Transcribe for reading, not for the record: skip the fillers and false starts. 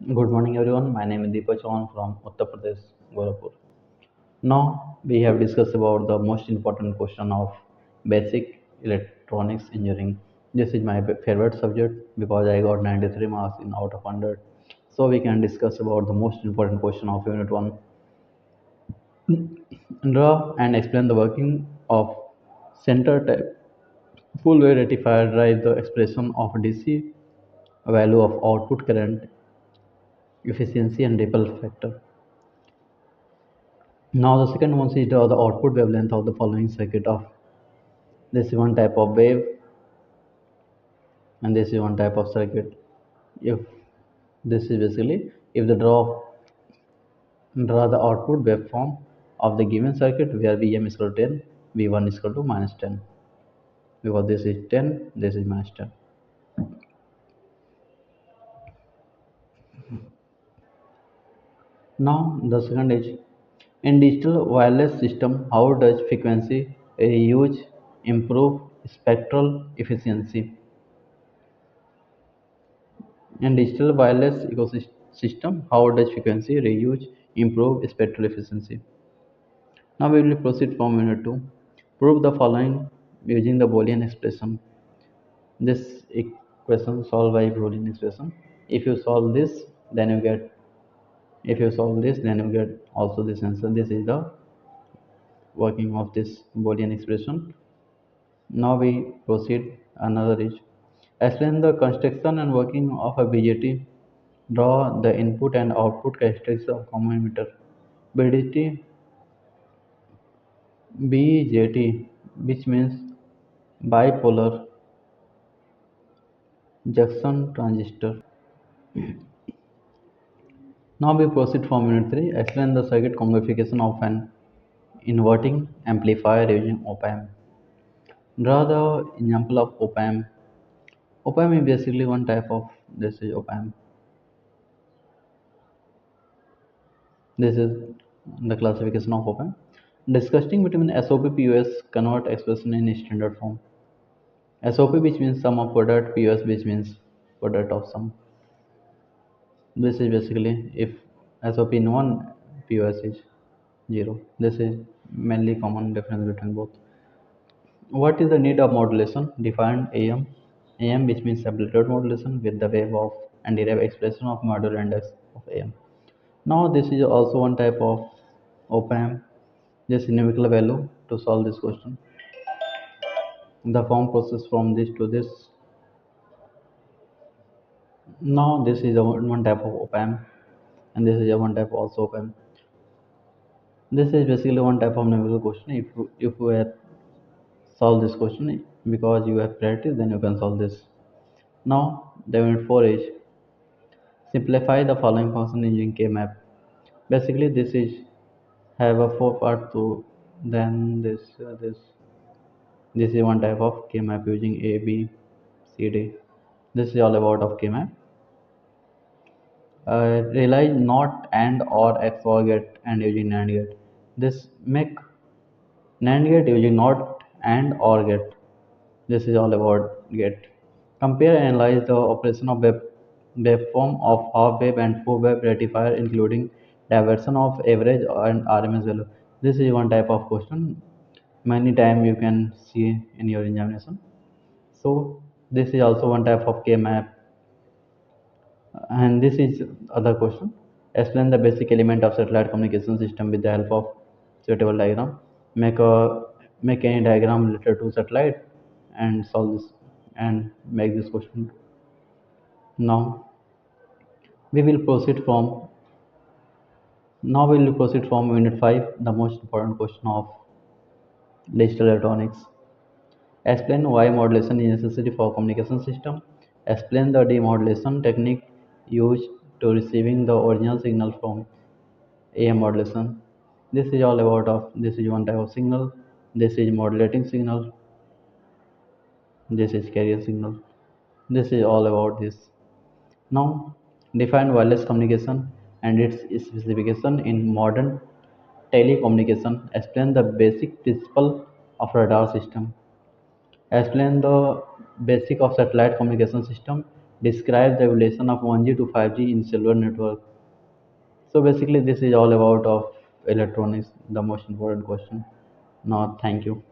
Good morning, everyone. My name is Deepak Chauhan from Uttar Pradesh, Gorakhpur. Now we have discussed about the most important question of basic electronics engineering. This is my favorite subject because I got 93 marks in out of 100. So we can discuss about the most important question of Unit 1. Draw and explain the working of center type full wave rectifier drive the expression of DC value of output current, efficiency and ripple factor. Now the second one is the output wavelength of the following circuit of this is one type of wave and this is one type of circuit. If this is basically if the draw the output waveform of the given circuit where Vm is equal to 10, V1 is equal to minus 10 because this is 10, this is minus 10. Now the second is in digital wireless system how does frequency reuse improve spectral efficiency? In digital wireless ecosystem, how does frequency reuse improve spectral efficiency? Now we will proceed from unit 2. Prove the following using the Boolean expression. This equation solved by Boolean expression. If you solve this, then you get if you solve this, then you get also this answer. This is the working of this Boolean expression. Now we proceed another is explain the construction and working of a BJT. Draw the input and output characteristics of common emitter. BJT, BJT, which means bipolar junction transistor. Now we proceed from unit 3. Explain the circuit configuration of an inverting amplifier using op-amp. Draw the example of op-amp. Op-amp is basically one type of this is op-amp. This is the classification of op-amp. Discussing between SOP POS convert expression in standard form. SOP which means sum of product, POS which means product of sum. This is basically if SOP in 1, POS is 0. This is mainly common difference between both. What is the need of modulation? Defined AM. AM which means amplitude modulation with the wave of and derive expression of modular index of AM. Now this is also one type of op-amp. Just numerical value to solve this question. The form process from this to this. Now this is a one type of op-amp and this is a one type also op-amp. This is basically one type of numerical question. If you have solved this question because you have practice, then you can solve this. Now the unit 4 is simplify the following function using K-map. Basically this is have a four part to then this is one type of K-map using A, B, C, D. This is all about of K-map. Realize not and or XOR gate and using NAND gate. This make NAND gate using not and or gate. This is all about gate. Compare and analyze the operation of waveform of half wave and full wave rectifier including diversion of average and RMS value. This is one type of question. Many time you can see in your examination. So this is also one type of K-map. And this is other question. Explain the basic element of satellite communication system with the help of suitable diagram. Make any diagram related to satellite and solve this and make this question. Now we will proceed from unit 5, the most important question of digital electronics. Explain why modulation is necessary for communication system. Explain the demodulation technique used to receiving the original signal from AM modulation. This is all about of this is one type of signal. This is modulating signal. This is carrier signal. This is all about this. Now define wireless communication and its specification in modern telecommunication. Explain the basic principle of radar system. Explain the basic of satellite communication system Describe the evolution of 1G to 5G in cellular network. So basically, this is all about of electronics, the most important question. Now, thank you.